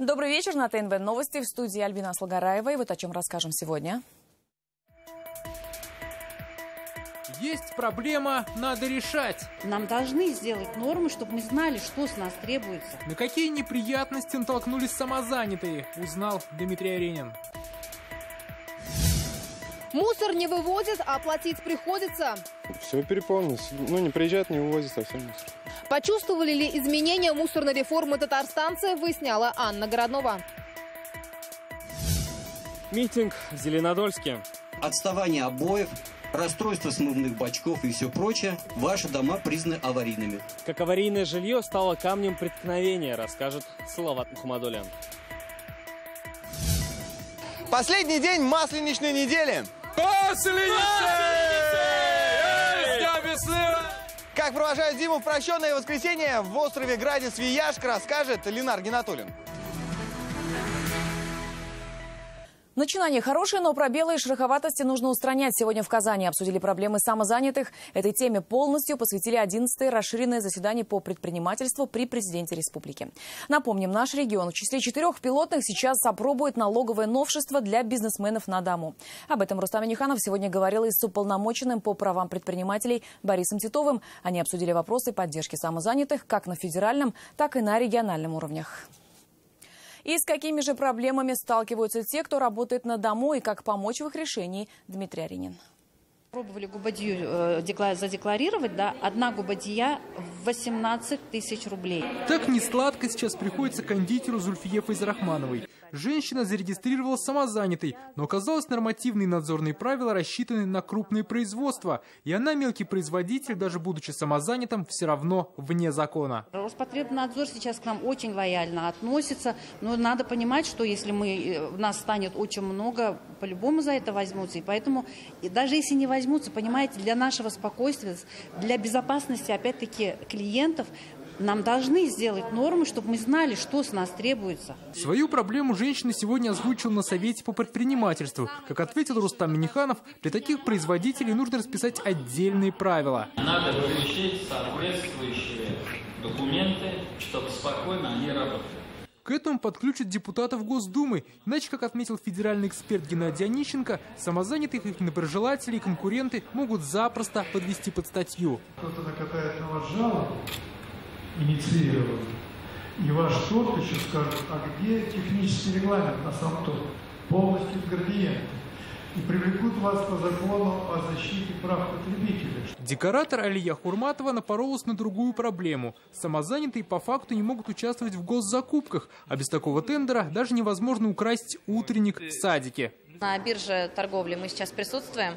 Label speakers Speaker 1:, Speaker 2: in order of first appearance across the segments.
Speaker 1: Добрый вечер. На ТНВ новости. В студии Альбина Слагараева. И вот о чем расскажем сегодня.
Speaker 2: Есть проблема, надо решать.
Speaker 3: Нам должны сделать нормы, чтобы мы знали, что с нас требуется.
Speaker 2: На какие неприятности натолкнулись самозанятые, узнал Дмитрий Аренин.
Speaker 4: Мусор не вывозят, а платить приходится.
Speaker 5: Все переполнилось. Не приезжают, не вывозят совсем мусор.
Speaker 4: Почувствовали ли изменения мусорной реформы татарстанцы, выясняла Анна Городнова.
Speaker 6: Митинг в Зеленодольске.
Speaker 7: Отставание обоев, расстройство смывных бачков и все прочее, ваши дома признаны аварийными.
Speaker 6: Как аварийное жилье стало камнем преткновения, расскажет Салават Мухаммадуллян.
Speaker 8: Последний день масленичной недели. Как провожают зиму в прощенное воскресенье в острове Градец-Вияшк, расскажет Ленар Гинатуллин.
Speaker 1: Начинание хорошее, но пробелы и шероховатости нужно устранять. Сегодня в Казани обсудили проблемы самозанятых. Этой теме полностью посвятили 11-е расширенное заседание по предпринимательству при президенте республики. Напомним, наш регион в числе 4 пилотных сейчас опробует налоговое новшество для бизнесменов на дому. Об этом Рустам Минниханов сегодня говорил и с уполномоченным по правам предпринимателей Борисом Титовым. Они обсудили вопросы поддержки самозанятых как на федеральном, так и на региональном уровнях. И с какими же проблемами сталкиваются те, кто работает на дому, и как помочь в их решении, Дмитрий Аренин.
Speaker 3: Пробовали губадью задекларировать, да, одна губадья 18 тысяч рублей.
Speaker 2: Так несладко сейчас приходится кондитеру Зульфие Файзрахмановой. Женщина зарегистрировалась самозанятой, но оказалось, нормативные надзорные правила рассчитаны на крупные производства. И она, мелкий производитель, даже будучи самозанятым, все равно вне закона.
Speaker 3: Роспотребнадзор сейчас к нам очень лояльно относится, но надо понимать, что если нас станет очень много, по-любому за это возьмутся. И поэтому, даже если не возьмутся, понимаете, для нашего спокойствия, для безопасности, опять-таки, клиентов, нам должны сделать нормы, чтобы мы знали, что с нас требуется.
Speaker 2: Свою проблему женщина сегодня озвучила на Совете по предпринимательству. Как ответил Рустам Минниханов, для таких производителей нужно расписать отдельные правила.
Speaker 9: Надо получить соответствующие документы, чтобы спокойно они работали.
Speaker 2: К этому подключат депутатов Госдумы. Иначе, как отметил федеральный эксперт Геннадий Онищенко, самозанятых их недоброжелатели и конкуренты могут запросто подвести под статью.
Speaker 10: Кто-то накатает на вас жалобу, инициированный, и ваш торг еще скажет, а где технический регламент на сам торг, полностью в градиенте, и привлекут вас по закону о защите прав потребителей.
Speaker 2: Декоратор Алия Хурматова напоролась на другую проблему. Самозанятые по факту не могут участвовать в госзакупках, а без такого тендера даже невозможно украсть утренник в садике.
Speaker 11: На бирже торговли мы сейчас присутствуем,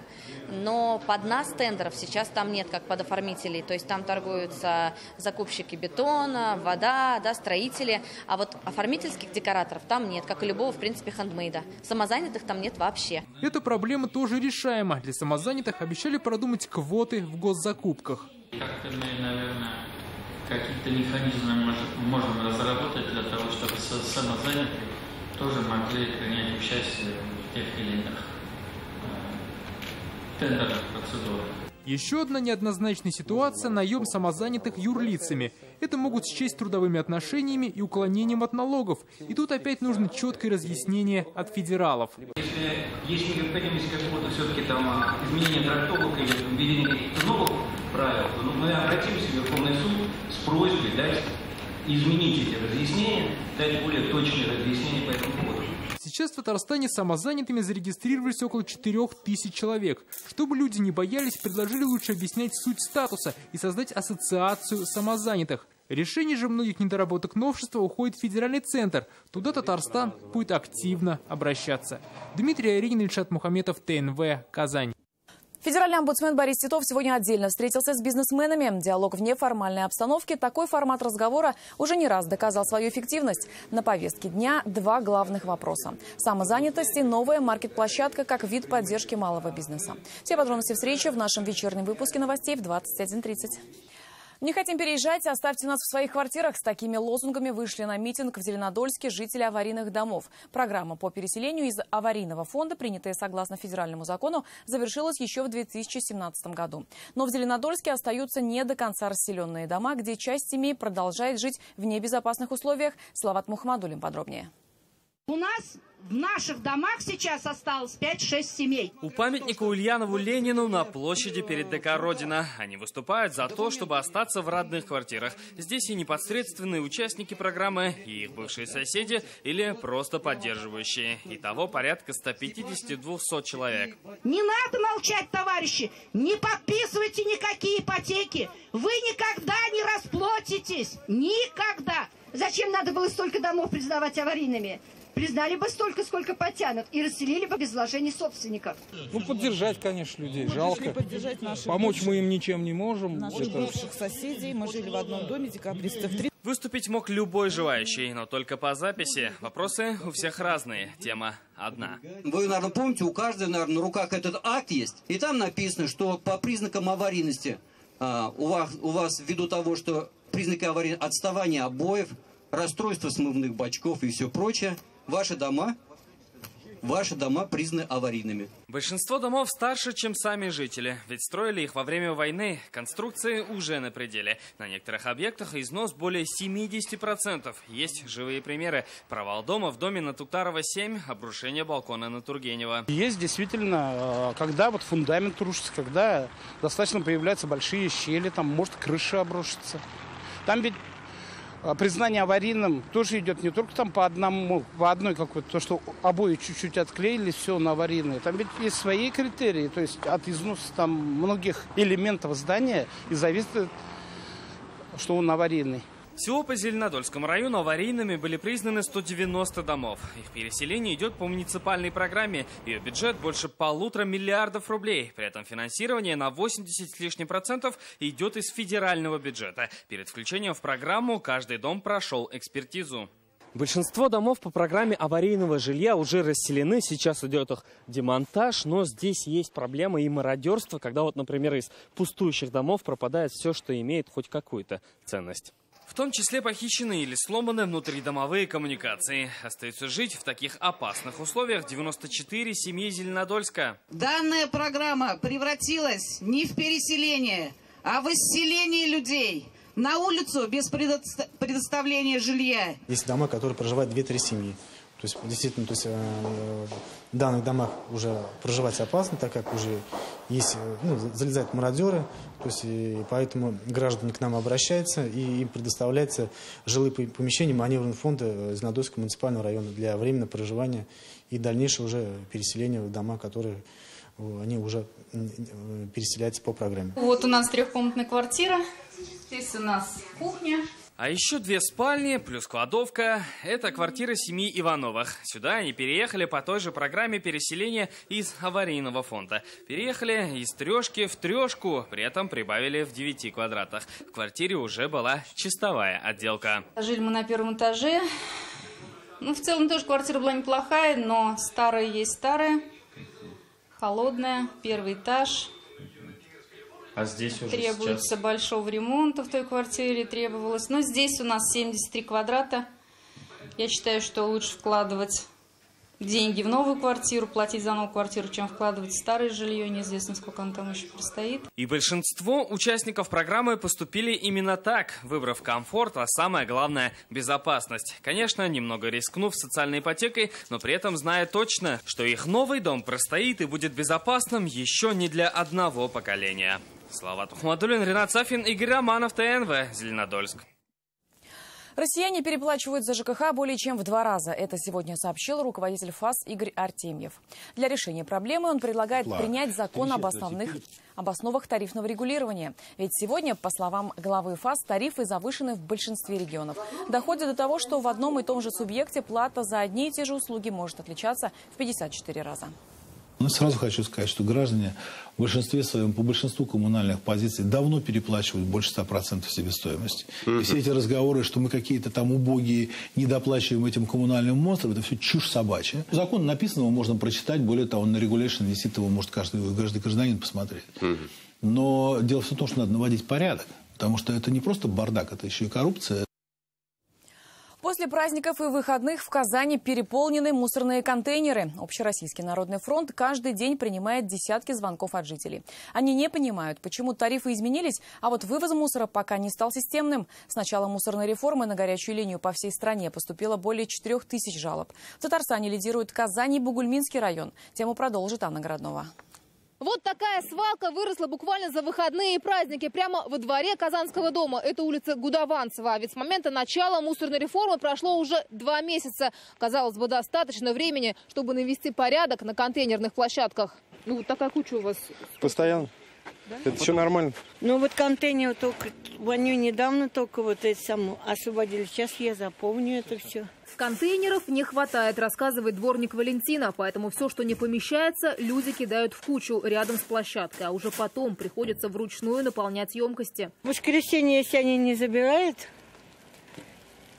Speaker 11: но под нас тендеров сейчас там нет, как под оформителей. То есть там торгуются закупщики бетона, вода, да, строители. А вот оформительских декораторов там нет, как и любого, в принципе, хендмейда. Самозанятых там нет вообще.
Speaker 2: Эта проблема тоже решаема. Для самозанятых обещали продумать квоты в госзакупках.
Speaker 9: Как-то мы, наверное, какие-то механизмы можем разработать для того, чтобы самозанятые тоже могли принять участие в тех или иных тендерных процедурах.
Speaker 2: Еще одна неоднозначная ситуация – наем самозанятых юрлицами. Это могут счесть трудовыми отношениями и уклонением от налогов. И тут опять нужно четкое разъяснение от федералов.
Speaker 12: Если есть необходимость какого-то все-таки там изменения трактовок или введения каких-то новых правил, то мы обратимся в Верховный суд с просьбой дать изменить эти разъяснения, дать более точные разъяснения по этому поводу.
Speaker 2: Сейчас в Татарстане самозанятыми зарегистрировались около 4000 человек. Чтобы люди не боялись, предложили лучше объяснять суть статуса и создать ассоциацию самозанятых. Решение же многих недоработок новшества уходит в федеральный центр. Туда Татарстан будет активно обращаться. Дмитрий Аренин, Ильшат Мухаметов, ТНВ, Казань.
Speaker 1: Федеральный омбудсмен Борис Титов сегодня отдельно встретился с бизнесменами. Диалог в неформальной обстановке. Такой формат разговора уже не раз доказал свою эффективность. На повестке дня 2 главных вопроса. Самозанятость и новая маркет-площадка как вид поддержки малого бизнеса. Все подробности встречи в нашем вечернем выпуске новостей в 21:30. Не хотим переезжать, оставьте нас в своих квартирах. С такими лозунгами вышли на митинг в Зеленодольске жители аварийных домов. Программа по переселению из аварийного фонда, принятая согласно федеральному закону, завершилась еще в 2017 году. Но в Зеленодольске остаются не до конца расселенные дома, где часть семей продолжает жить в небезопасных условиях. Салават Мухаммадуллин подробнее.
Speaker 13: У нас в наших домах сейчас осталось 5-6 семей.
Speaker 6: У памятника Ульянову Ленину на площади перед ДК «Родина». Они выступают за то, чтобы остаться в родных квартирах. Здесь и непосредственные участники программы, и их бывшие соседи, или просто поддерживающие. Итого порядка 150-200 человек.
Speaker 13: Не надо молчать, товарищи! Не подписывайте никакие ипотеки! Вы никогда не расплатитесь! Никогда!
Speaker 14: Зачем надо было столько домов признавать аварийными? Признали бы столько, сколько потянут, и расселили бы без вложений собственников.
Speaker 15: Ну, поддержать, конечно, людей. Жалко. Помочь мы им ничем не можем.
Speaker 16: Наших бывших соседей. Мы жили в одном доме, декабристов 3.
Speaker 6: Выступить мог любой желающий, но только по записи. Вопросы у всех разные. Тема одна.
Speaker 7: Вы, наверное, помните, у каждого, наверное, на руках этот акт есть. И там написано, что по признакам аварийности у вас ввиду того, что признаки аварийности, отставание обоев, расстройство смывных бачков и все прочее, ваши дома признаны аварийными.
Speaker 6: Большинство домов старше, чем сами жители. Ведь строили их во время войны. Конструкции уже на пределе. На некоторых объектах износ более 70%. Есть живые примеры. Провал дома в доме на Туктарова 7, обрушение балкона на Тургенева.
Speaker 15: Есть действительно, когда вот фундамент рушится, когда достаточно появляются большие щели, там может крыша обрушиться. Там ведь признание аварийным тоже идет не только там по одной какой-то, то, что обои чуть-чуть отклеились, все на аварийные. Там ведь есть свои критерии, то есть от износа там многих элементов здания и зависит, что он аварийный.
Speaker 6: Всего по Зеленодольскому району аварийными были признаны 190 домов. Их переселение идет по муниципальной программе. Ее бюджет больше 1,5 миллиарда рублей. При этом финансирование на 80 с лишним процентов идет из федерального бюджета. Перед включением в программу каждый дом прошел экспертизу.
Speaker 17: Большинство домов по программе аварийного жилья уже расселены. Сейчас идет их демонтаж, но здесь есть проблема и мародерство, когда вот, например, из пустующих домов пропадает все, что имеет хоть какую-то ценность.
Speaker 6: В том числе похищены или сломаны внутридомовые коммуникации. Остаются жить в таких опасных условиях 94 семьи Зеленодольска.
Speaker 18: Данная программа превратилась не в переселение, а в исселение людей на улицу без предоставления жилья.
Speaker 19: Есть дома, которые проживают 2-3 семьи. То есть, действительно, в данных домах уже проживать опасно, так как уже есть, залезают мародеры, то есть, и поэтому граждане к нам обращаются, и им предоставляется жилые помещения маневренного фонда Зеленодольского муниципального района для временного проживания и дальнейшего уже переселения в дома, которые они уже переселяются по программе.
Speaker 20: Вот у нас трехкомнатная квартира, здесь у нас кухня.
Speaker 6: А еще 2 спальни плюс кладовка. Это квартира семьи Ивановых. Сюда они переехали по той же программе переселения из аварийного фонда. Переехали из 3 в 3, при этом прибавили в 9 квадратах. В квартире уже была чистовая отделка.
Speaker 20: Жили мы на 1-м этаже. В целом тоже квартира была неплохая, но старая есть старая. Холодная, 1-й этаж.
Speaker 6: А здесь уже
Speaker 20: требуется
Speaker 6: сейчас
Speaker 20: большого ремонта в той квартире, требовалось. Но здесь у нас 73 квадрата. Я считаю, что лучше вкладывать деньги в новую квартиру, платить за новую квартиру, чем вкладывать в старое жилье. Неизвестно, сколько оно там еще простоит.
Speaker 6: И большинство участников программы поступили именно так, выбрав комфорт, а самое главное – безопасность. Конечно, немного рискнув социальной ипотекой, но при этом зная точно, что их новый дом простоит и будет безопасным еще не для одного поколения. Салават Мухаммадуллин, Ренат Сафин, Игорь Романов, ТНВ, Зеленодольск.
Speaker 1: Россияне переплачивают за ЖКХ более чем в 2 раза. Это сегодня сообщил руководитель ФАС Игорь Артемьев. Для решения проблемы он предлагает принять закон об основах тарифного регулирования. Ведь сегодня, по словам главы ФАС, тарифы завышены в большинстве регионов. Доходит до того, что в одном и том же субъекте плата за одни и те же услуги может отличаться в 54 раза.
Speaker 21: Но сразу хочу сказать, что граждане в большинстве своем, по большинству коммунальных позиций давно переплачивают больше 100% себестоимости. И все эти разговоры, что мы какие-то там убогие, недоплачиваем этим коммунальным монстрам, это все чушь собачья. Закон написан, его можно прочитать, более того, на регуляшн висит, его может каждый гражданин посмотреть. Но дело в том, что надо наводить порядок. Потому что это не просто бардак, это еще и коррупция.
Speaker 1: После праздников и выходных в Казани переполнены мусорные контейнеры. Общероссийский народный фронт каждый день принимает десятки звонков от жителей. Они не понимают, почему тарифы изменились, а вот вывоз мусора пока не стал системным. С начала мусорной реформы на горячую линию по всей стране поступило более 4000 жалоб. В Татарстане лидирует Казань и Бугульминский район. Тему продолжит Анна Городнова.
Speaker 4: Вот такая свалка выросла буквально за выходные и праздники прямо во дворе Казанского дома. Это улица Гудованцева. Ведь с момента начала мусорной реформы прошло уже 2 месяца. Казалось бы, достаточно времени, чтобы навести порядок на контейнерных площадках. Ну, вот такая куча у вас.
Speaker 5: Постоянно. Да? Это все нормально.
Speaker 22: Ну, вот контейнер только, они недавно только вот это само освободили. Сейчас я запомню это все.
Speaker 4: Контейнеров не хватает, рассказывает дворник Валентина. Поэтому все, что не помещается, люди кидают в кучу рядом с площадкой. А уже потом приходится вручную наполнять емкости.
Speaker 22: В воскресенье, если они не забирают,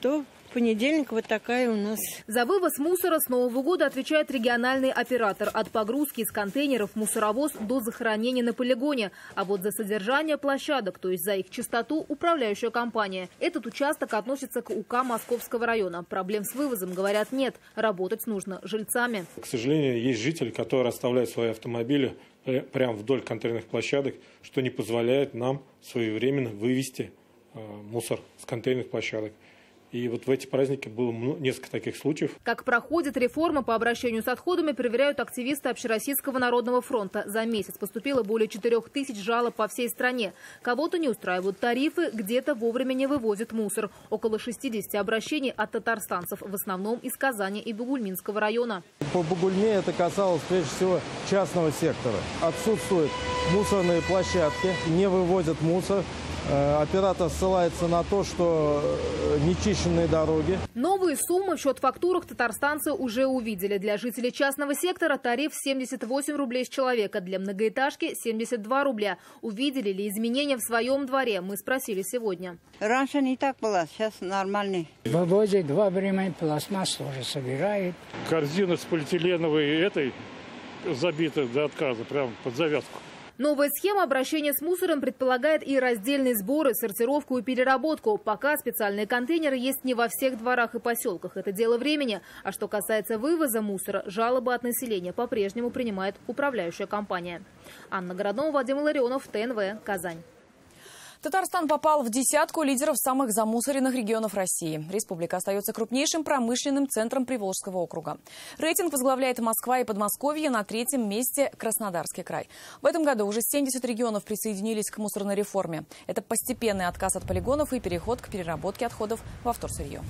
Speaker 22: то в понедельник вот такая у нас.
Speaker 4: За вывоз мусора с Нового года отвечает региональный оператор. От погрузки из контейнеров в мусоровоз до захоронения на полигоне. А вот за содержание площадок, то есть за их чистоту, управляющая компания. Этот участок относится к УК Московского района. Проблем с вывозом, говорят, нет. Работать нужно жильцами.
Speaker 23: К сожалению, есть жители, которые оставляют свои автомобили прямо вдоль контейнерных площадок, что не позволяет нам своевременно вывести мусор с контейнерных площадок. И вот в эти праздники было несколько таких случаев.
Speaker 4: Как проходит реформа по обращению с отходами, проверяют активисты Общероссийского народного фронта. За месяц поступило более 4000 жалоб по всей стране. Кого-то не устраивают тарифы, где-то вовремя не вывозят мусор. Около 60 обращений от татарстанцев, в основном из Казани и Бугульминского района.
Speaker 5: По Бугульме это касалось прежде всего частного сектора. Отсутствуют мусорные площадки, не вывозят мусор. Оператор ссылается на то, что нечищенные дороги.
Speaker 4: Новые суммы в счет-фактурах татарстанцы уже увидели. Для жителей частного сектора тариф 78 рублей с человека, для многоэтажки 72 рубля. Увидели ли изменения в своем дворе? Мы спросили сегодня.
Speaker 22: Раньше не так было, сейчас нормальный.
Speaker 24: Вывозит во время, пластмасс тоже собирает.
Speaker 23: Корзина с полиэтиленовой этой забита до отказа, прямо под завязку.
Speaker 4: Новая схема обращения с мусором предполагает и раздельные сборы, сортировку и переработку. Пока специальные контейнеры есть не во всех дворах и поселках. Это дело времени. А что касается вывоза мусора, жалобы от населения по-прежнему принимает управляющая компания. Анна Городнова, Вадим Ларионов, ТНВ, Казань.
Speaker 1: Татарстан попал в десятку лидеров самых замусоренных регионов России. Республика остается крупнейшим промышленным центром Приволжского округа. Рейтинг возглавляет Москва и Подмосковье, на 3-м месте Краснодарский край. В этом году уже 70 регионов присоединились к мусорной реформе. Это постепенный отказ от полигонов и переход к переработке отходов во вторсырье.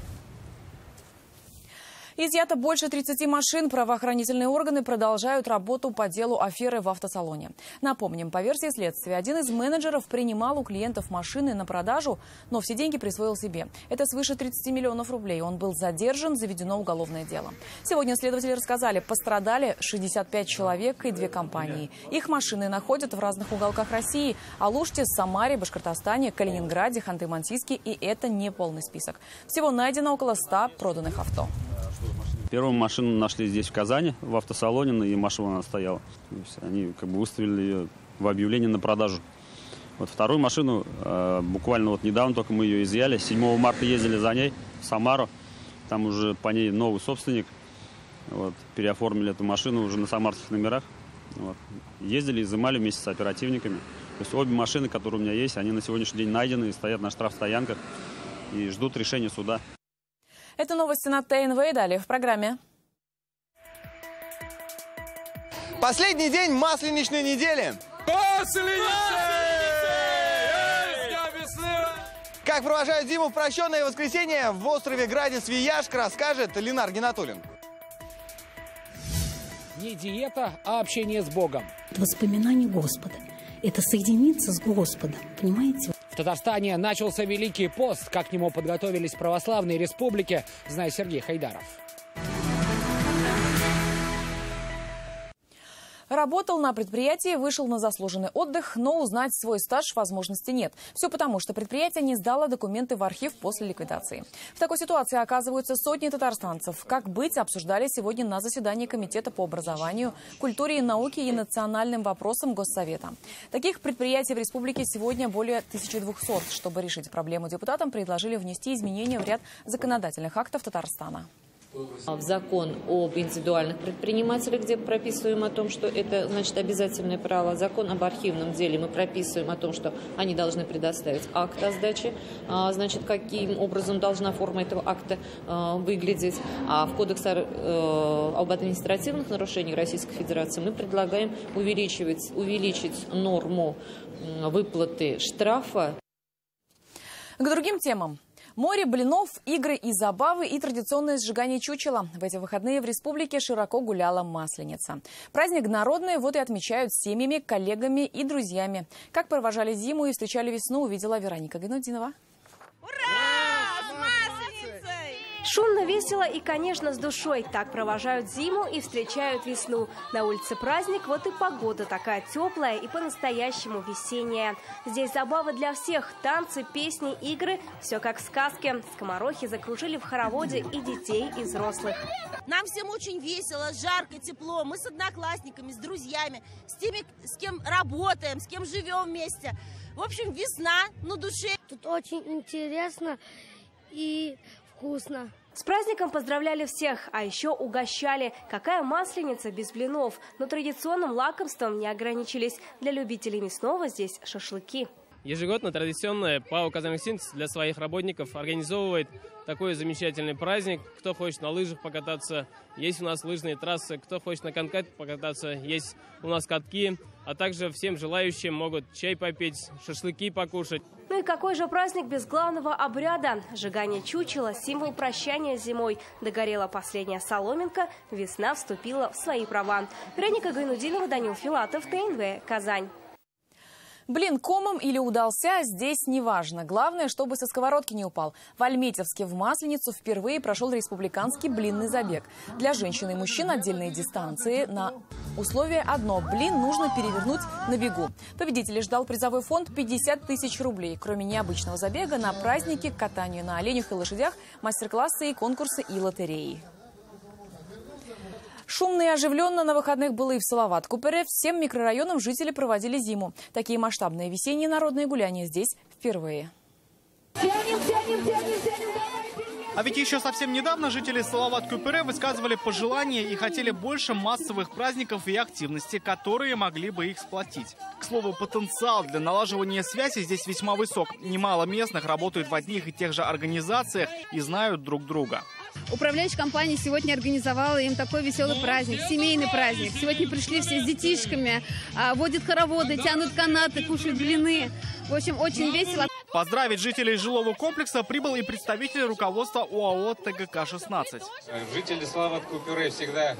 Speaker 1: Изъято больше 30 машин. Правоохранительные органы продолжают работу по делу аферы в автосалоне. Напомним, по версии следствия, один из менеджеров принимал у клиентов машины на продажу, но все деньги присвоил себе. Это свыше 30 миллионов рублей. Он был задержан, заведено уголовное дело. Сегодня следователи рассказали, пострадали 65 человек и 2 компании. Их машины находят в разных уголках России: Алуште, Самаре, Башкортостане, Калининграде, Ханты-Мансийске. И это не полный список. Всего найдено около 100 проданных авто.
Speaker 25: Первую машину нашли здесь, в Казани, в автосалоне, и машина она стояла. Они выставили ее в объявлении на продажу. Вот вторую машину, буквально вот недавно только мы ее изъяли. 7 марта ездили за ней в Самару. Там уже по ней новый собственник. Вот, переоформили эту машину уже на самарских номерах. Вот. Ездили, изымали вместе с оперативниками. То есть обе машины, которые у меня есть, они на сегодняшний день найдены и стоят на штрафстоянках и ждут решения суда.
Speaker 1: Это новости на ТНВ и далее в программе.
Speaker 8: Последний день масленичной недели. Как провожают зиму в прощенное воскресенье в острове Градец Вияшк, расскажет Ленар Гинатуллин.
Speaker 26: Не диета, а общение с Богом.
Speaker 27: Воспоминание Господа. Это соединиться с Господом, понимаете?
Speaker 26: В Татарстане начался Великий пост. Как к нему подготовились православные республики, знает Сергей Хайдаров.
Speaker 1: Работал на предприятии, вышел на заслуженный отдых, но узнать свой стаж возможности нет. Все потому, что предприятие не сдало документы в архив после ликвидации. В такой ситуации оказываются сотни татарстанцев. Как быть, обсуждали сегодня на заседании Комитета по образованию, культуре и науке и национальным вопросам Госсовета. Таких предприятий в республике сегодня более 1200. Чтобы решить проблему, депутатам предложили внести изменения в ряд законодательных актов Татарстана.
Speaker 2: В закон об индивидуальных предпринимателях, где прописываем о том, что это, значит, обязательное право. Закон об архивном деле мы прописываем о том, что они должны предоставить акт о сдаче, значит, каким образом должна форма этого акта выглядеть. А в Кодексе об административных нарушениях Российской Федерации мы предлагаем увеличить норму выплаты штрафа.
Speaker 1: К другим темам. Море блинов, игры и забавы и традиционное сжигание чучела. В эти выходные в республике широко гуляла Масленица. Праздник народный, вот и отмечают с семьями, коллегами и друзьями. Как провожали зиму и встречали весну, увидела Вероника Гайнутдинова.
Speaker 3: Шумно, весело и, конечно, с душой. Так провожают зиму и встречают весну. На улице праздник, вот и погода такая теплая и по-настоящему весенняя. Здесь забавы для всех. Танцы, песни, игры. Все как в сказке. Скоморохи закружили в хороводе и детей, и взрослых.
Speaker 9: Нам всем очень весело, жарко, тепло. Мы с одноклассниками, с друзьями, с теми, с кем работаем, с кем живем вместе. В общем, весна на душе.
Speaker 10: Тут очень интересно и вкусно.
Speaker 3: С праздником поздравляли всех, а еще угощали. Какая масленица без блинов? Но традиционным лакомством не ограничились. Для любителей мясного здесь шашлыки.
Speaker 11: Ежегодно традиционно ПАО «Казахмедсинтез» для своих работников организовывает такой замечательный праздник. Кто хочет на лыжах покататься, есть у нас лыжные трассы. Кто хочет на коньках покататься, есть у нас катки. А также всем желающим могут чай попить, шашлыки покушать.
Speaker 3: Ну и какой же праздник без главного обряда? Сжигание чучела – символ прощания с зимой. Догорела последняя соломинка, весна вступила в свои права. Вероника Гайнутдинова, Данил Филатов, ТНВ, Казань.
Speaker 1: Блин комом или удался, здесь неважно. Главное, чтобы со сковородки не упал. В Альметьевске в Масленицу впервые прошел республиканский блинный забег. Для женщин и мужчин отдельные дистанции. На условие одно – блин нужно перевернуть на бегу. Победителей ждал призовой фонд 50 тысяч рублей. Кроме необычного забега, на празднике к катанию на оленях и лошадях мастер-классы и конкурсы и лотереи. Шумно и оживленно на выходных было и в Салават-Купере. Всем микрорайонам жители проводили зиму. Такие масштабные весенние народные гуляния здесь впервые.
Speaker 8: А ведь еще совсем недавно жители Салават-Купере высказывали пожелания и хотели больше массовых праздников и активностей, которые могли бы их сплотить. К слову, потенциал для налаживания связи здесь весьма высок. Немало местных работают в одних и тех же организациях и знают друг друга.
Speaker 12: Управляющая компания сегодня организовала им такой веселый праздник, семейный праздник. Сегодня пришли все с детишками, водят хороводы, тянут канаты, кушают блины. В общем, очень весело.
Speaker 8: Поздравить жителей жилого комплекса прибыл и представитель руководства ОАО ТГК-16.
Speaker 13: Жители Салават-Купере всегда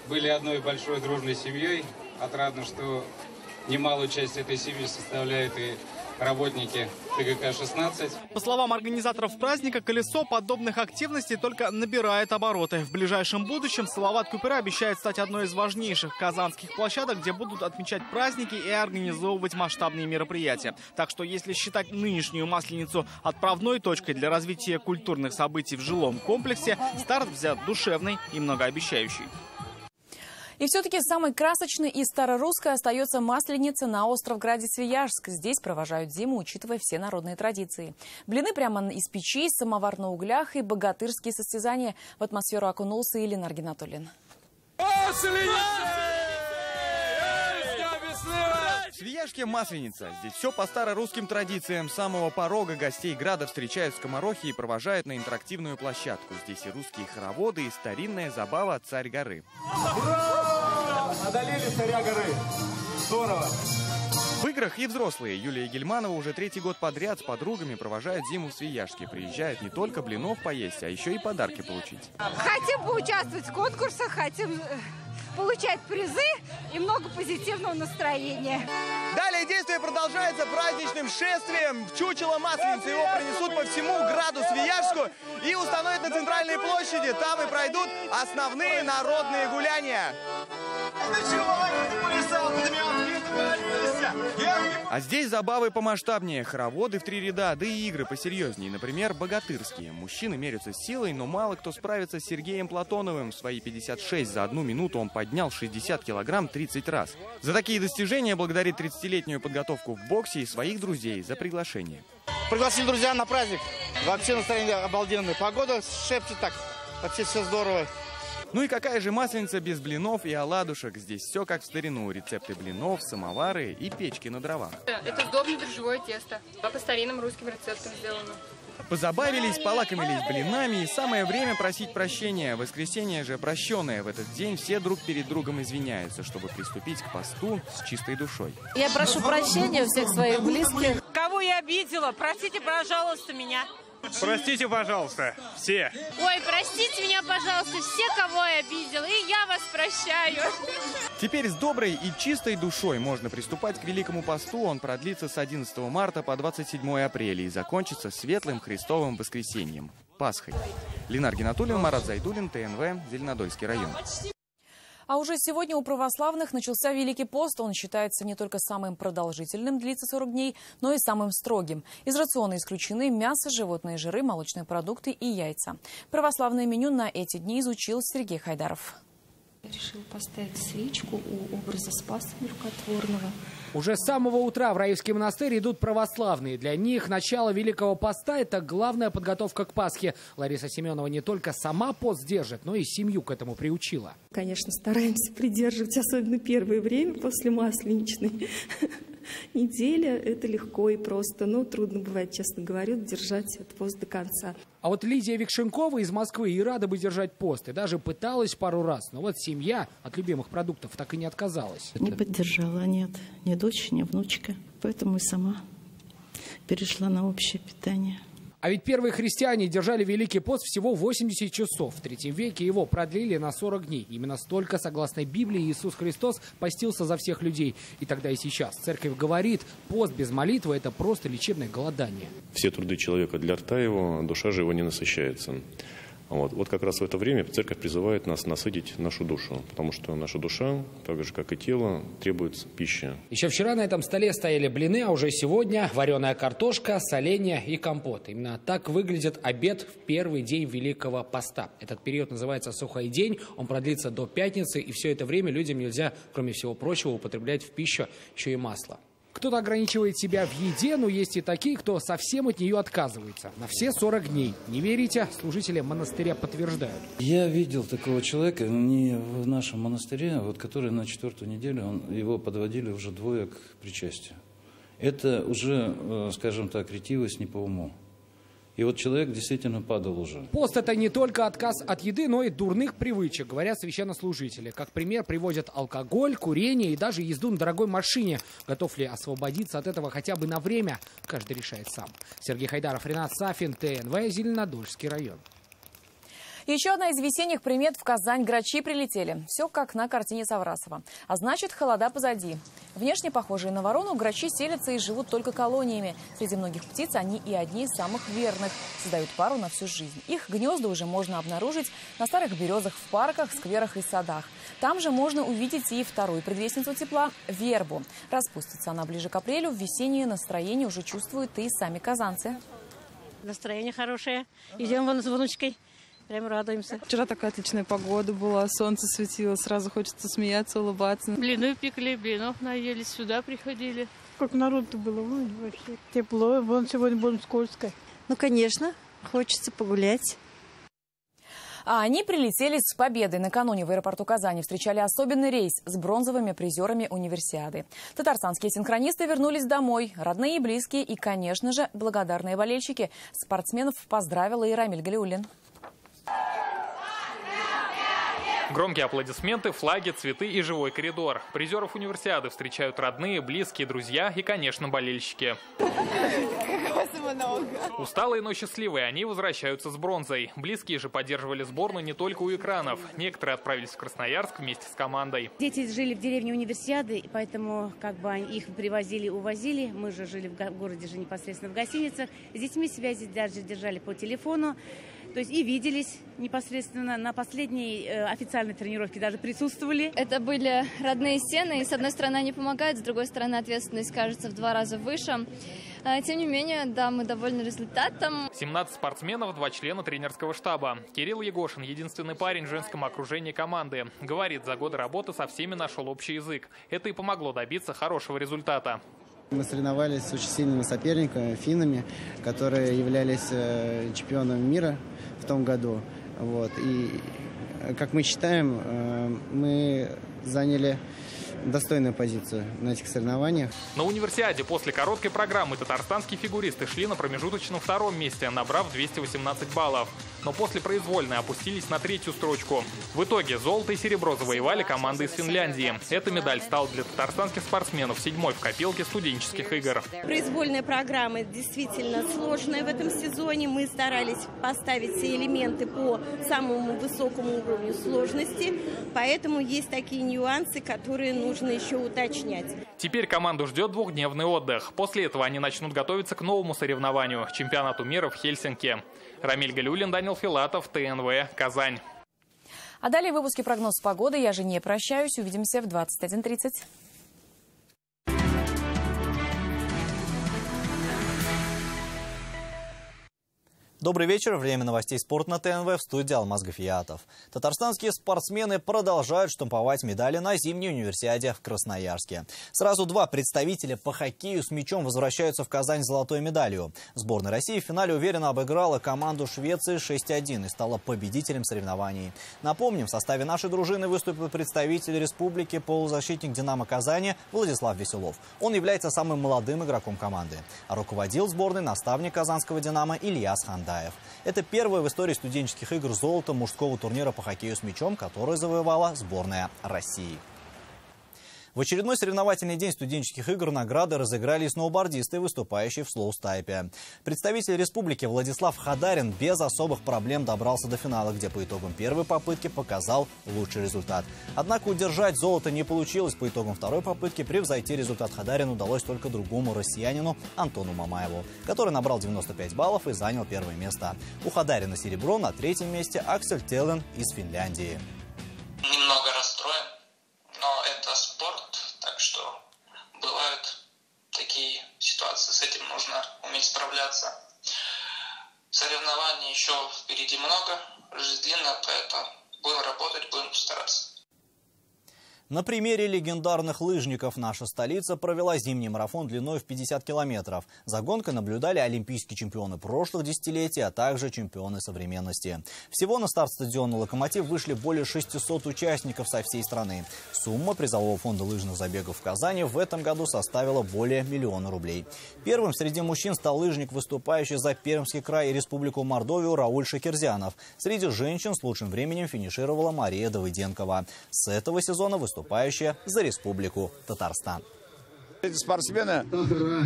Speaker 13: были одной большой дружной семьей. Отрадно, что немалую часть этой семьи составляют и работники ТГК-16.
Speaker 8: По словам организаторов праздника, колесо подобных активностей только набирает обороты. В ближайшем будущем Салават-Купере обещает стать одной из важнейших казанских площадок, где будут отмечать праздники и организовывать масштабные мероприятия. Так что если считать нынешнюю Масленицу отправной точкой для развития культурных событий в жилом комплексе, старт взят душевный и многообещающий.
Speaker 1: И все-таки самой красочной и старорусской остается Масленица на Островграде Свияжск. Здесь провожают зиму, учитывая все народные традиции. Блины прямо из печи, самовар на углях и богатырские состязания. В атмосферу окунулся и Ленар Гинатуллин.
Speaker 8: В Свияжске Масленица. Здесь все по старорусским традициям. С самого порога гостей града встречают скоморохи и провожают на интерактивную площадку. Здесь и русские хороводы, и старинная забава «Царь горы».
Speaker 28: Ура! Одолели царя горы. Здорово!
Speaker 8: В играх и взрослые. Юлия Гельманова уже 3-й год подряд с подругами провожает зиму в Свияжске. Приезжает не только блинов поесть, а еще и подарки получить.
Speaker 29: Хотим поучаствовать в конкурсах, хотим получать призы и много позитивного настроения.
Speaker 8: Далее действие продолжается праздничным шествием. В чучело Масленицы его пронесут по всему граду Свияжску и установят на центральной площади. Там и пройдут основные народные гуляния.
Speaker 6: А здесь забавы помасштабнее, хороводы в 3 ряда, да и игры посерьезнее. Например, богатырские. Мужчины мерятся силой, но мало кто справится с Сергеем Платоновым. В свои 56 за 1 минуту он поднял 60 килограмм 30 раз. За такие достижения благодарит 30-летнюю подготовку в боксе и своих друзей за приглашение.
Speaker 7: Пригласили друзья на праздник. Вообще настроение обалденное. Погода шепчет так. Вообще все здорово.
Speaker 6: Ну и какая же масленица без блинов и оладушек? Здесь все как в старину. Рецепты блинов, самовары и печки на дровах.
Speaker 14: Это сдобное дрожжевое тесто. По старинным русским рецептам сделано.
Speaker 6: Позабавились, полакомились блинами, и самое время просить прощения. Воскресенье же прощенное. В этот день все друг перед другом извиняются, чтобы приступить к посту с чистой душой.
Speaker 15: Я прошу прощения у всех своих близких.
Speaker 16: Кого я обидела? Простите, пожалуйста, меня.
Speaker 17: Простите, пожалуйста, все.
Speaker 14: Ой, простите меня, пожалуйста, все, кого я обидела, и я вас прощаю.
Speaker 6: Теперь с доброй и чистой душой можно приступать к Великому посту. Он продлится с 11 марта по 27 апреля и закончится светлым Христовым воскресеньем – Пасхой. Ленар Гинатуллин, Марат Зайдуллин, ТНВ, Зеленодольский район.
Speaker 1: А уже сегодня у православных начался Великий пост. Он считается не только самым продолжительным, длится 40 дней, но и самым строгим. Из рациона исключены мясо, животные жиры, молочные продукты и яйца. Православное меню на эти дни изучил Сергей Хайдаров.
Speaker 18: Решил поставить свечку у образа Спаса Нерукотворного.
Speaker 26: Уже с самого утра в Раевский монастырь идут православные. Для них начало Великого поста – это главная подготовка к Пасхе. Лариса Семенова не только сама пост держит, но и семью к этому приучила.
Speaker 19: Конечно, стараемся придерживать, особенно первое время после масленичной недели. Это легко и просто, но трудно бывает, честно говоря, держать этот пост до конца.
Speaker 26: А вот Лидия Викшенкова из Москвы и рада бы держать пост, и даже пыталась пару раз. Но вот семья от любимых продуктов так и не отказалась.
Speaker 18: Не поддержала, нет. Ни дочь, ни внучка. Поэтому и сама перешла на общее питание.
Speaker 26: А ведь первые христиане держали Великий пост всего 80 часов. В III веке его продлили на 40 дней. Именно столько, согласно Библии, Иисус Христос постился за всех людей. И тогда и сейчас церковь говорит, пост без молитвы – это просто лечебное голодание.
Speaker 20: Все труды человека для рта его, душа же его не насыщается. Вот как раз в это время церковь призывает нас насытить нашу душу, потому что наша душа, так же как и тело, требует пищи.
Speaker 26: Еще вчера на этом столе стояли блины, а уже сегодня вареная картошка, соленья и компот. Именно так выглядит обед в первый день Великого поста. Этот период называется сухой день, он продлится до пятницы, и все это время людям нельзя, кроме всего прочего, употреблять в пищу еще и масло. Кто-то ограничивает себя в еде, но есть и такие, кто совсем от нее отказывается. На все 40 дней. Не верите? Служители монастыря подтверждают.
Speaker 30: Я видел такого человека не в нашем монастыре, который на 4-ю неделю его подводили уже 2 к причастию. Это уже, скажем так, ретивость не по уму. И вот человек действительно падал уже.
Speaker 26: Пост – это не только отказ от еды, но и дурных привычек, говорят священнослужители. Как пример приводят алкоголь, курение и даже езду на дорогой машине. Готов ли освободиться от этого хотя бы на время, каждый решает сам. Сергей Хайдаров, Ренат Сафин, ТНВ, Зеленодольский район.
Speaker 1: Еще одна из весенних примет: в Казань грачи прилетели. Все как на картине Саврасова. А значит, холода позади. Внешне похожие на ворону, грачи селятся и живут только колониями. Среди многих птиц они и одни из самых верных. Создают пару на всю жизнь. Их гнезда уже можно обнаружить на старых березах в парках, скверах и садах. Там же можно увидеть и вторую предвестницу тепла – вербу. Распустится она ближе к апрелю. Весеннее настроение уже чувствуют и сами казанцы.
Speaker 31: Настроение хорошее. Идем вон с внучкой. Прям радуемся.
Speaker 32: Вчера такая отличная погода была, солнце светило, сразу хочется смеяться, улыбаться.
Speaker 33: Блины пекли, блинов наелись, сюда приходили.
Speaker 32: Как народ-то было, вообще тепло, вон сегодня будем скользко.
Speaker 31: Ну, конечно, хочется погулять.
Speaker 1: А они прилетели с победой. Накануне в аэропорту Казани встречали особенный рейс с бронзовыми призерами универсиады. Татарстанские синхронисты вернулись домой. Родные и близкие и, конечно же, благодарные болельщики. Спортсменов поздравила и Рамиль Галиуллин.
Speaker 34: Громкие аплодисменты, флаги, цветы и живой коридор. Призеров универсиады встречают родные, близкие, друзья и, конечно, болельщики. Усталые, но счастливые, они возвращаются с бронзой. Близкие же поддерживали сборную не только у экранов. Некоторые отправились в Красноярск вместе с командой.
Speaker 35: Дети жили в деревне универсиады, поэтому их привозили, увозили. Мы же жили в городе непосредственно в гостиницах. С детьми связи даже держали по телефону. То есть и виделись непосредственно на последней официальной тренировке, даже присутствовали.
Speaker 2: Это были родные стены, и с одной стороны они помогают, с другой стороны ответственность кажется в 2 раза выше. Тем не менее, да, мы довольны результатом.
Speaker 34: 17 спортсменов, 2 члена тренерского штаба. Кирилл Егошин, единственный парень в женском окружении команды. Говорит, за годы работы со всеми нашел общий язык. Это и помогло добиться хорошего результата.
Speaker 3: Мы соревновались с очень сильными соперниками, финнами, которые являлись чемпионами мира в том году. Вот. И, как мы считаем, мы заняли достойную позицию на этих соревнованиях.
Speaker 34: На универсиаде после короткой программы татарстанские фигуристы шли на промежуточном 2-м месте, набрав 218 баллов. Но после произвольной опустились на 3-ю строчку. В итоге золото и серебро завоевали команды из Финляндии. Эта медаль стала для татарстанских спортсменов 7-й в копилке студенческих игр.
Speaker 4: Произвольная программа действительно сложная в этом сезоне. Мы старались поставить все элементы по самому высокому уровню сложности. Поэтому есть такие нюансы, которые нужно еще уточнять.
Speaker 34: Теперь команду ждет 2-дневный отдых. После этого они начнут готовиться к новому соревнованию – чемпионату мира в Хельсинки. Рамиль Галиуллин, Данил Филатов, ТНВ, Казань.
Speaker 1: А далее в выпуске прогноз погоды. Я же не прощаюсь. Увидимся в 21:30.
Speaker 5: Добрый вечер. Время новостей спорта на ТНВ, в студии Алмаз Гафиятов. Татарстанские спортсмены продолжают штамповать медали на зимней универсиаде в Красноярске. Сразу 2 представителя по хоккею с мячом возвращаются в Казань с золотой медалью. Сборная России в финале уверенно обыграла команду Швеции 6-1 и стала победителем соревнований. Напомним, в составе нашей дружины выступил представитель республики, полузащитник «Динамо Казани» Владислав Веселов. Он является самым молодым игроком команды. А руководил сборной наставник казанского «Динамо» Ильяс Хандаев. Это первое в истории студенческих игр золото мужского турнира по хоккею с мячом, который завоевала сборная России. В очередной соревновательный день студенческих игр награды разыграли сноубордисты, выступающие в слоустайпе. Представитель республики Владислав Хадарин без особых проблем добрался до финала, где по итогам первой попытки показал лучший результат. Однако удержать золото не получилось. По итогам второй попытки превзойти результат Хадарину удалось только другому россиянину Антону Мамаеву, который набрал 95 баллов и занял первое место. У Хадарина серебро, на 3-м месте Аксель Телен из Финляндии.
Speaker 9: Немного расстроен, но это спорт, так что бывают такие ситуации, с этим нужно уметь справляться. Соревнований еще впереди много, жизнь длинная, поэтому будем работать, будем стараться.
Speaker 5: На примере легендарных лыжников наша столица провела зимний марафон длиной в 50 километров. За гонкой наблюдали олимпийские чемпионы прошлых десятилетий, а также чемпионы современности. Всего на старт стадиона «Локомотив» вышли более 600 участников со всей страны. Сумма призового фонда лыжных забегов в Казани в этом году составила более 1 000 000 рублей. Первым среди мужчин стал лыжник, выступающий за Пермский край и Республику Мордовию Рауль Шакирзянов. Среди женщин с лучшим временем финишировала Мария Давыденкова. С этого сезона выступающая за Республику Татарстан.
Speaker 10: Эти спортсмены,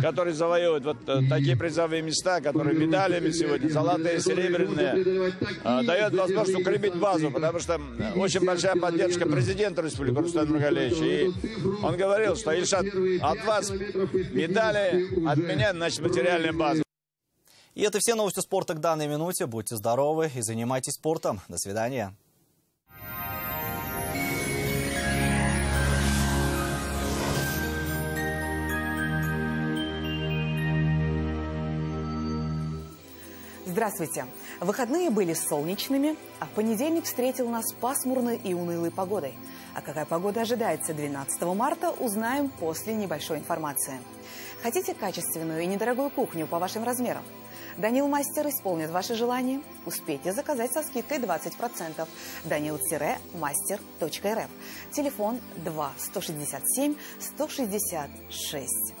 Speaker 10: которые завоевывают вот такие призовые места, которые медалями сегодня, золотые, серебряные, дает возможность укрепить базу, потому что очень большая поддержка президента республики Рустема Нургалиевича. И он говорил, что Ильшат, от вас медали, от меня, значит, материальная база.
Speaker 5: И это все новости спорта к данной минуте. Будьте здоровы и занимайтесь спортом. До свидания.
Speaker 1: Здравствуйте! Выходные были солнечными, а понедельник встретил нас пасмурной и унылой погодой. А какая погода ожидается 12 марта, узнаем после небольшой информации. Хотите качественную и недорогую кухню по вашим размерам? Данил Мастер исполнит ваши желания. Успейте заказать со скидкой 20%. Данил-мастер.рф. Телефон 2 167 166.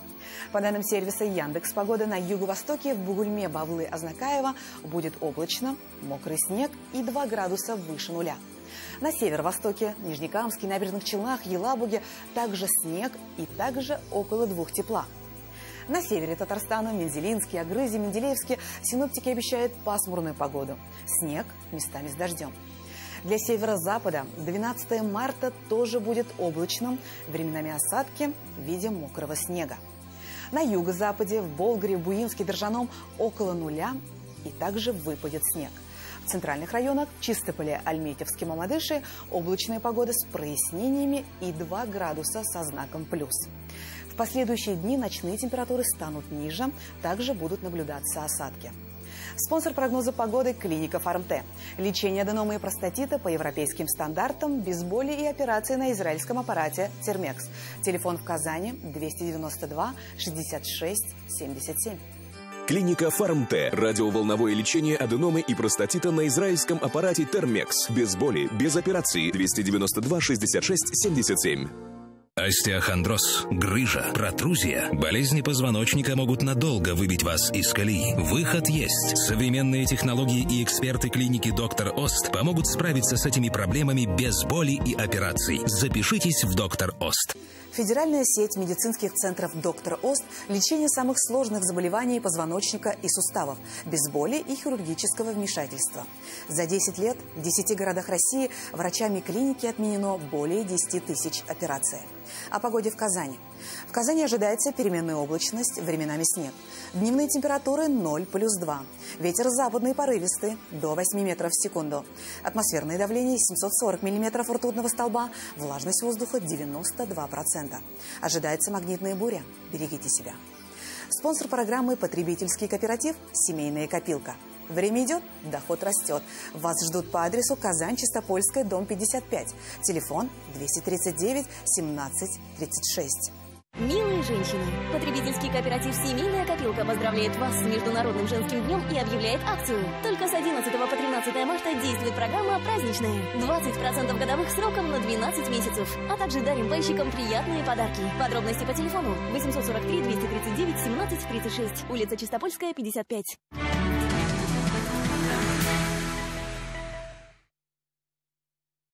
Speaker 1: По данным сервиса Яндекс.Погода, на юго-востоке в Бугульме, Бавлы, Азнакаево будет облачно, мокрый снег и 2 градуса выше нуля. На северо-востоке, Нижнекамске, Набережных Челнах, Елабуге также снег и также около 2 тепла. На севере Татарстана, Мензелинске, Агрызе, Менделеевске синоптики обещают пасмурную погоду. Снег местами с дождем. Для северо-запада 12 марта тоже будет облачным, временами осадки в виде мокрого снега. На юго-западе, в Болгаре, в Буимске, Биржаном около нуля и также выпадет снег.
Speaker 7: В центральных районах Чистополе, Альметьевске, Мамадыше облачная погода с прояснениями и 2 градуса со знаком плюс. В последующие дни ночные температуры станут ниже, также будут наблюдаться осадки. Спонсор прогноза погоды – клиника Фармте. Лечение аденомы и простатита по европейским стандартам, без боли и операции на израильском аппарате Термекс. Телефон в Казани 292 66 77.
Speaker 8: Клиника Фармте. Радиоволновое лечение аденомы и простатита на израильском аппарате Термекс. Без боли, без операции. 292 66 77.
Speaker 11: Остеохондроз, грыжа, протрузия. Болезни позвоночника могут надолго выбить вас из колеи. Выход есть. Современные технологии и эксперты клиники «Доктор Ост» помогут справиться с этими проблемами без боли и операций. Запишитесь в «Доктор Ост».
Speaker 7: Федеральная сеть медицинских центров «Доктор Ост» – лечение самых сложных заболеваний позвоночника и суставов, без боли и хирургического вмешательства. За 10 лет в 10 городах России врачами клиники отменено более 10 тысяч операций. О погоде в Казани. В Казани ожидается переменная облачность, временами снег. Дневные температуры 0 плюс 2. Ветер западный порывистый, до 8 метров в секунду. Атмосферное давление 740 миллиметров ртутного столба, влажность воздуха 92%. Ожидается магнитная буря. Берегите себя. Спонсор программы «Потребительский кооператив» «Семейная копилка». Время идет, доход растет. Вас ждут по адресу Казань, Чистопольская, дом 55. Телефон 239 17 36.
Speaker 12: Милые женщины, потребительский кооператив «Семейная копилка» поздравляет вас с Международным женским днем и объявляет акцию. Только с 11 по 13 марта действует программа «Праздничная». 20% годовых сроком на 12 месяцев. А также дарим пайщикам приятные подарки. Подробности по телефону 843 239 17 36. Улица Чистопольская, 55.